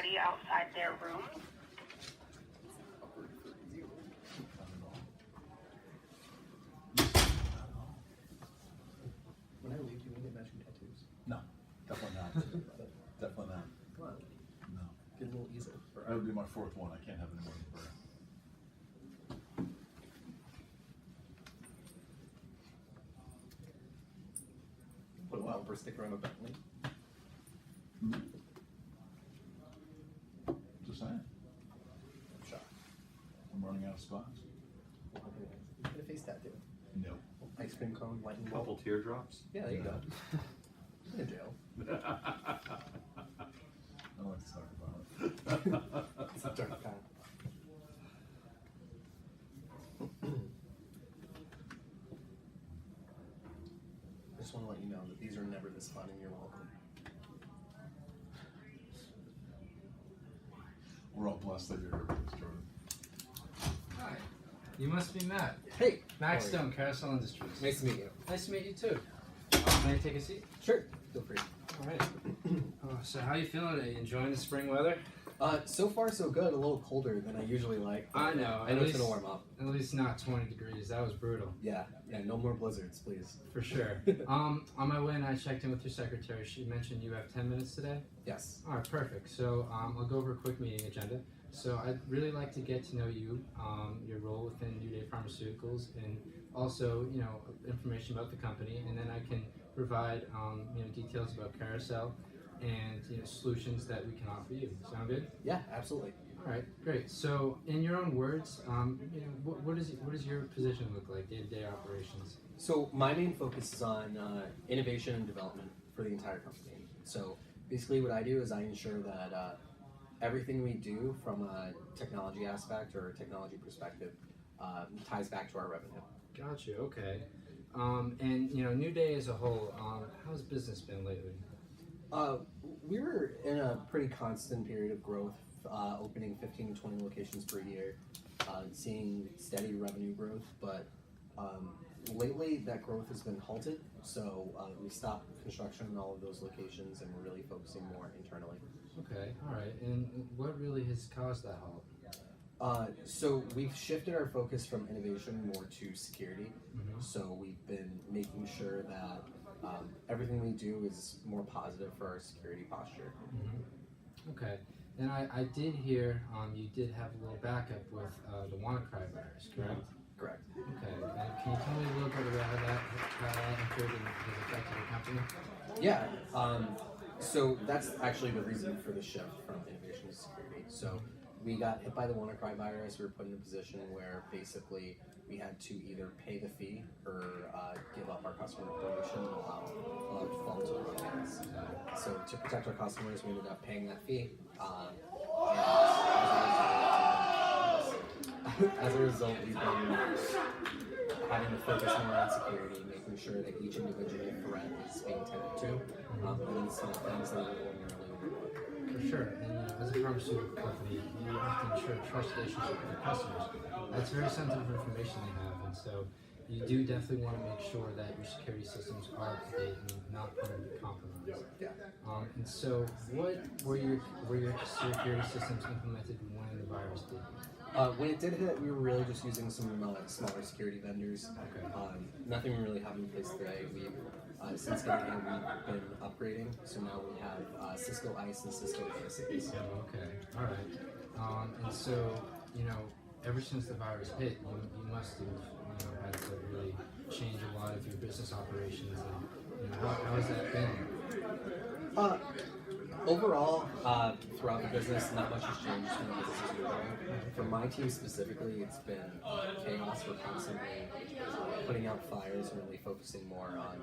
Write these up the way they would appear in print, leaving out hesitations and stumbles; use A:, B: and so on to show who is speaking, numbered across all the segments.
A: security outside their rooms.
B: When I leave, do you want to get matching tattoos?
C: No, definitely not. Definitely not.
B: Come on,
C: No.
B: get a little easel.
C: That would be my fourth one. I can't have any more than three.
B: Put a bumper sticker on a Bentley.
C: Just saying.
B: I'm shocked.
C: I'm running out of spots.
B: Get a face tattoo.
C: No.
B: Ice cream cone, lightning bolt.
D: Couple teardrops.
B: Yeah, there you go. In jail.
C: I don't like to talk about it.
B: It's a dark path. I just want to let you know that these are never this fun and you're welcome.
C: We're all blessed that you're here with us, Jordan.
E: Hi. You must be Matt.
B: Hey!
E: Max
B: how are
E: Stone, Carousel Industries.
B: you? Nice to meet you.
E: Nice to meet you too. May I take a seat?
B: Sure, feel free.
E: All right. So how you feeling today? Enjoying the spring weather?
B: So far so good, a little colder than I usually like.
E: I know.
B: I know it's gonna warm up.
E: At least not 20 degrees. That was brutal.
B: Yeah, no more blizzards, please.
E: For sure. On my way in, I checked in with your secretary. She mentioned you have 10 minutes today.
B: Yes.
E: All right, perfect. So I'll go over a quick meeting agenda. So I'd really like to get to know you, your role within New Day Pharmaceuticals, and also, information about the company, and then I can provide, details about Carousel and solutions that we can offer you. Sound good?
B: Yeah, absolutely.
E: All right, great. So, in your own words, what does your position look like, day-to-day operations?
B: So my main focus is on innovation and development for the entire company. So basically what I do is I ensure that everything we do from a technology aspect or a technology perspective ties back to our revenue.
E: Gotcha. Okay. And New Day as a whole, how's business been lately?
B: We're in a pretty constant period of growth, opening 15 to 20 locations per year, seeing steady revenue growth, but lately that growth has been halted, so we stopped construction in all of those locations and we're really focusing more internally.
E: Okay, all right. And what really has caused that halt?
B: So we've shifted our focus from innovation more to security.
E: Mm-hmm.
B: So we've been making sure that everything we do is more positive for our security posture.
E: Mm-hmm. Okay. And I did hear you did have a little backup with the WannaCry virus, correct?
B: Correct.
E: Okay. And can you tell me a little bit about how that occurred and has affected the company?
B: Yeah. So that's actually the reason for the shift from innovation to security. So we got hit by the WannaCry virus. We were put in a position where basically we had to either pay the fee or give up our customer information and allow it to fall into the wrong hands. So to protect our customers, we ended up paying that fee. As a result, we've been having to focus more on security, making sure that each individual threat is being tended to, and these some things that we ordinarily overlook.
E: For sure. And as a pharmaceutical company, you have to ensure trust relationship with your customers. That's very sensitive information they have, and so you do definitely want to make sure that your security systems are up to date and not permanently compromised.
B: Yeah.
E: And so, what were your security systems implemented when the virus did?
B: When it did hit, we were really just using some smaller security vendors.
E: Okay.
B: Nothing we really have in place today. We've since getting in, we've been upgrading. So now we have Cisco ICE and Cisco ASAs.
E: Okay. All right. And so, ever since the virus hit, you must have had to really change a lot of your business operations. And how has that been?
B: Overall, throughout the business, not much has changed from the business as usual. For my team specifically, it's been chaos. We're constantly putting out fires and really focusing more on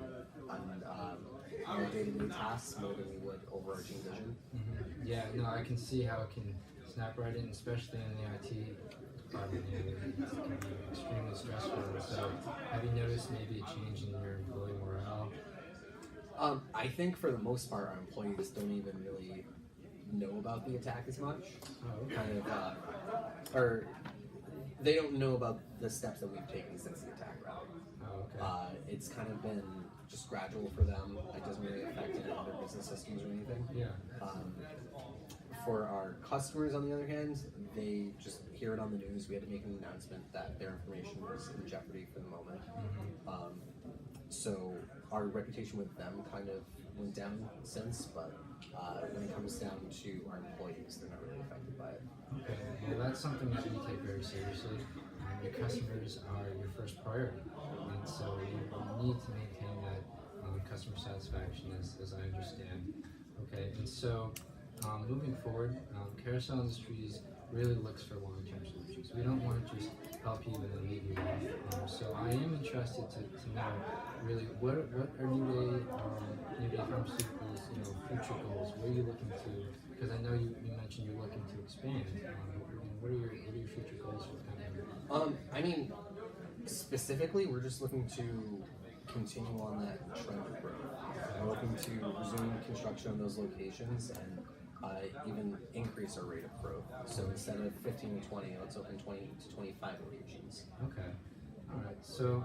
B: our day-to-day tasks more than we would overarching vision.
E: Mm-hmm. Yeah, no, I can see how it can snap right in, especially in the IT department. It can be extremely stressful. So, have you noticed maybe a change in your employee morale?
B: I think for the most part, our employees don't even really know about the attack as much.
E: Oh, okay.
B: Kind of, or they don't know about the steps that we've taken since the attack, rather.
E: Oh, okay.
B: It's kind of been just gradual for them. It doesn't really affect any other business systems or anything.
E: Yeah.
B: For our customers, on the other hand, they just hear it on the news. We had to make an announcement that their information was in jeopardy for the moment. So our reputation with them kind of went down since, but when it comes down to our employees, they're not really affected by it.
E: Okay, well that's something that we take very seriously. Your customers are your first priority, and so you need to maintain that customer satisfaction, as I understand. Okay, and so moving forward, Carousel Industries really looks for long-term solutions. We don't want to just help you and then leave you off. So I am interested to know really what are New Day Pharmaceuticals future goals? What are you looking to? Because I know you mentioned you're looking to expand. What are your future goals for the company?
B: I mean, specifically, we're just looking to continue on that trend of growth. We're looking to resume construction on those locations and even increase our rate of growth. So instead of 15 to 20, let's open 20 to 25 locations.
E: Okay. All right. So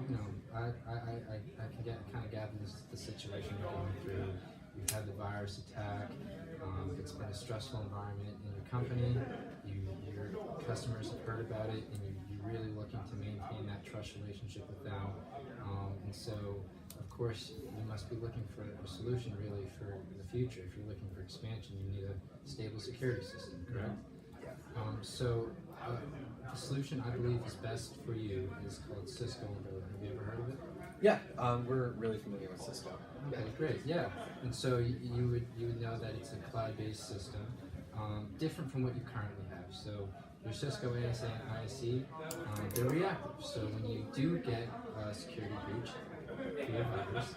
E: I can kind of gather the situation you're going through. You've had the virus attack. It's been a stressful environment in your company. Your customers have heard about it, and you're really looking to maintain that trust relationship with them. And so, of course, you must be looking for a solution really for the future. If you're looking for expansion, you need a stable security system, correct? So the solution I believe is best for you is called Cisco Umbrella. Have you ever heard of it?
B: Yeah, we're really familiar with Cisco.
E: Okay, great. Yeah, and so you would know that it's a cloud-based system, different from what you currently have. So your Cisco ASA and ISE, they're reactive. So when you do get a security breach via virus,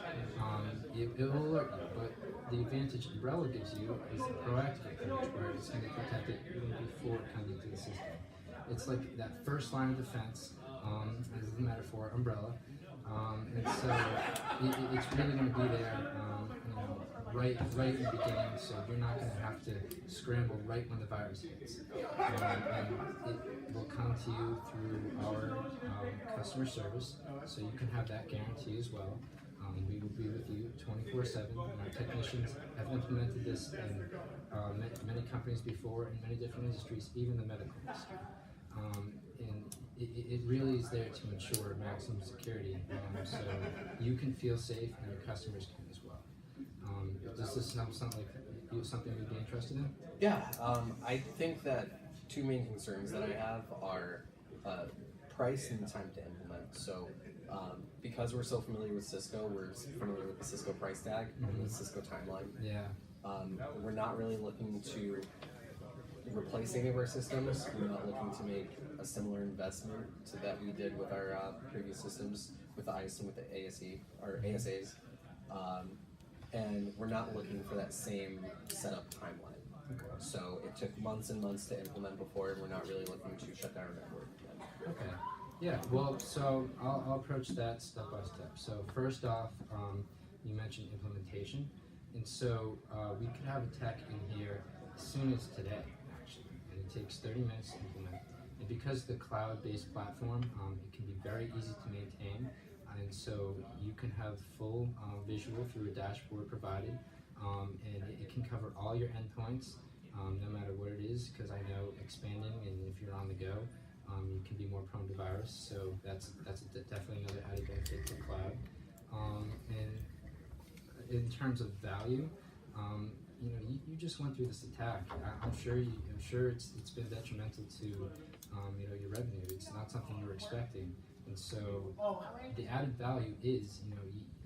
E: it will alert you. But the advantage Umbrella gives you is the proactive approach, where it's going to protect it even before it comes into the system. It's like that first line of defense, as a metaphor, Umbrella. And so it's really going to be there, right in the beginning. So you're not going to have to scramble right when the virus hits, and it will come to you through our customer service. So you can have that guarantee as well. We will be with you 24/7. And our technicians have implemented this in many companies before in many different industries, even the medical industry. And it really is there to ensure maximum security, so you can feel safe and your customers can as well. Does this sound like something you'd be interested in?
B: Yeah, I think that two main concerns that I have are price and time to implement. So because we're so familiar with Cisco, we're familiar with the Cisco price tag and the Cisco timeline.
E: Yeah.
B: We're not really looking to replace any of our systems. We're not looking to make a similar investment to that we did with our previous systems, with the ISE and with the ASE or ASAs, and we're not looking for that same setup timeline. So it took months and months to implement before, and we're not really looking to shut down our network again.
E: Okay. Yeah. Well, so I'll approach that step by step. So first off, you mentioned implementation, and so we could have a tech in here as soon as today. And it takes 30 minutes to implement. And because the cloud-based platform, it can be very easy to maintain, and so you can have full visual through a dashboard provided, and it can cover all your endpoints, no matter what it is, because I know expanding, and if you're on the go, you can be more prone to virus, so that's definitely another added benefit to cloud. And in terms of value, you just went through this attack. I'm sure it's been detrimental to your revenue. It's not something you were expecting, and so the added value is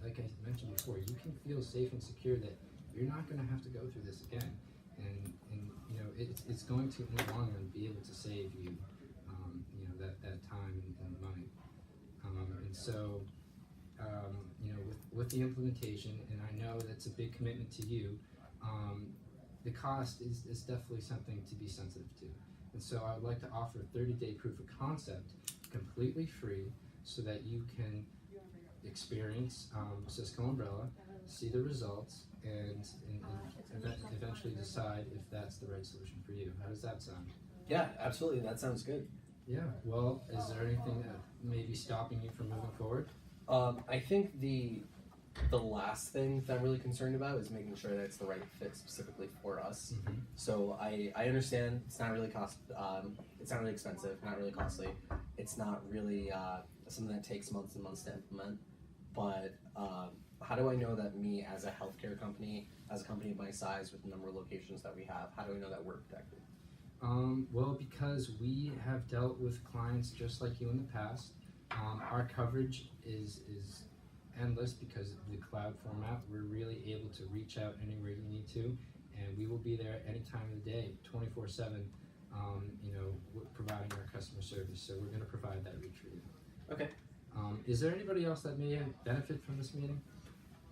E: like I mentioned before, you can feel safe and secure that you're not going to have to go through this again, and it's going to in the long run be able to save you that time and money, and so with the implementation, and I know that's a big commitment to you. The cost is definitely something to be sensitive to. And so I would like to offer a 30-day proof of concept completely free so that you can experience Cisco Umbrella, see the results, and eventually decide if that's the right solution for you. How does that sound?
B: Yeah, absolutely. That sounds good.
E: Yeah. Well, is there anything that may be stopping you from moving forward?
B: I think the The last thing that I'm really concerned about is making sure that it's the right fit specifically for us.
E: Mm-hmm.
B: So I understand it's not really it's not really expensive, not really costly. It's not really something that takes months and months to implement. But how do I know that me as a healthcare company, as a company of my size with the number of locations that we have, how do I know that we're protected?
E: Well, because we have dealt with clients just like you in the past, our coverage is endless because of the cloud format. We're really able to reach out anywhere you need to, and we will be there any time of the day, 24/7. Providing our customer service. So we're going to provide that reach for you.
B: Okay.
E: Is there anybody else that may benefit from this meeting?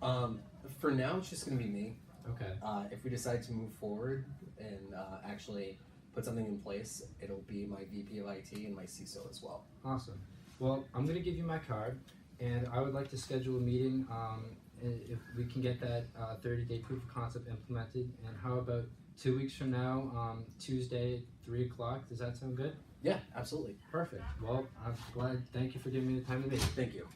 B: For now, it's just going to be me.
E: Okay.
B: If we decide to move forward and actually put something in place, it'll be my VP of IT and my CISO as well.
E: Awesome. Well, I'm going to give you my card, and I would like to schedule a meeting if we can get that 30-day proof of concept implemented. And how about 2 weeks from now, Tuesday, 3 o'clock? Does that sound good?
B: Yeah, absolutely.
E: Perfect. Well, I'm glad. Thank you for giving me the time to meet.
B: Thank you.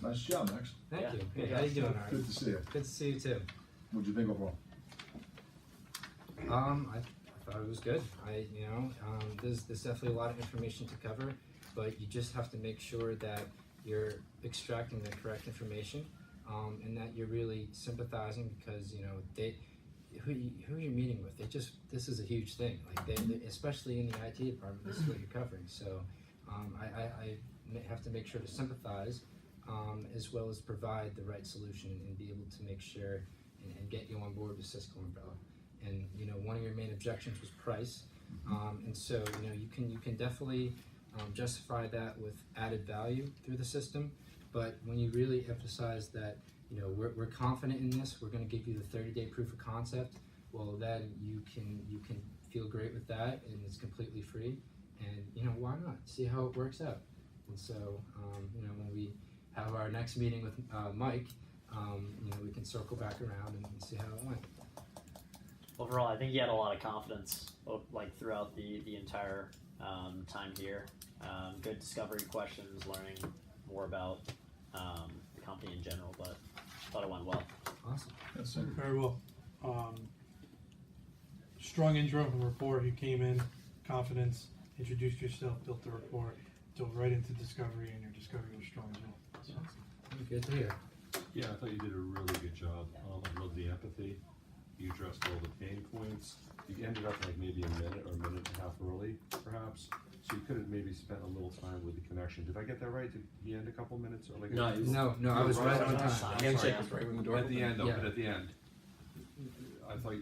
C: Nice job, Max.
E: Thank
A: Yeah.
E: you. Hey, how you doing, Art?
C: Good to see you.
E: Good to see you too.
C: What'd you think overall?
E: I thought it was good. There's definitely a lot of information to cover, but you just have to make sure that you're extracting the correct information, and that you're really sympathizing because who you're meeting with. This is a huge thing. Like they especially in the IT department, this is what you're covering. So I have to make sure to sympathize, as well as provide the right solution and be able to make sure and get you on board with Cisco Umbrella. And one of your main objections was price, and so you can definitely justify that with added value through the system. But when you really emphasize that we're confident in this, we're going to give you the 30-day proof of concept. Well, then you can feel great with that, and it's completely free. And why not see how it works out? And so when we have our next meeting with Mike, we can circle back around and see how it went.
A: Overall, I think he had a lot of confidence, throughout the entire time here. Good discovery questions, learning more about the company in general, but I thought it went well.
E: Awesome.
C: Yes, sir.
D: Very well. Strong intro and rapport. You came in, confidence, introduced yourself, built the rapport, dove right into discovery, and your discovery was strong as well. So,
E: Good to hear.
F: Yeah, I thought you did a really good job. I love the empathy. You addressed all the pain points. You ended up maybe a minute or a minute and a half early, perhaps. So you could have maybe spent a little time with the connection. Did I get that right? Did he end a couple minutes or
B: No, it was-
E: No, I was right on time.
B: The handshake was right when the door
F: At the
B: opened.
F: end, though,
E: Yeah.
F: but at the end, I thought.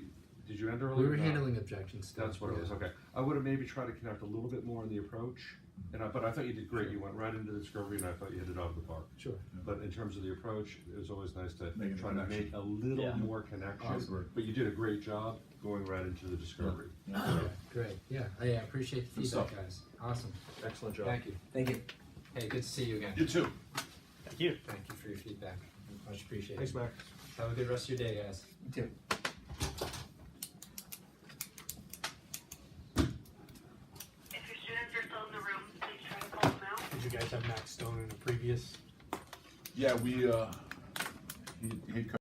F: Did you end early?
E: We
F: or
E: were
F: not?
E: handling objections.
F: That's what it was. Okay, I would have maybe tried to connect a little bit more in the approach, but I thought you did great. You went right into the discovery, and I thought you hit it out of the park.
E: Sure.
F: But in terms of the approach, it was always nice to
C: Make a
F: try to
C: connection.
F: make a little
A: Yeah.
F: more connection.
C: Awesome.
F: But you did a great job going right into the discovery.
E: Okay, great. Yeah, I appreciate the
C: Good
E: feedback,
C: stuff.
E: guys. Awesome.
F: Excellent job.
E: Thank you.
B: Thank you.
E: Hey, good to see you again.
F: You too.
A: Thank you.
E: Thank you for your feedback. Much appreciated.
F: Thanks, Max.
E: Have a good rest of your day, guys.
B: You too.
G: If your students are still in the room, please try to call them out.
D: did you guys have Max Stone in a previous?
C: Yeah, we he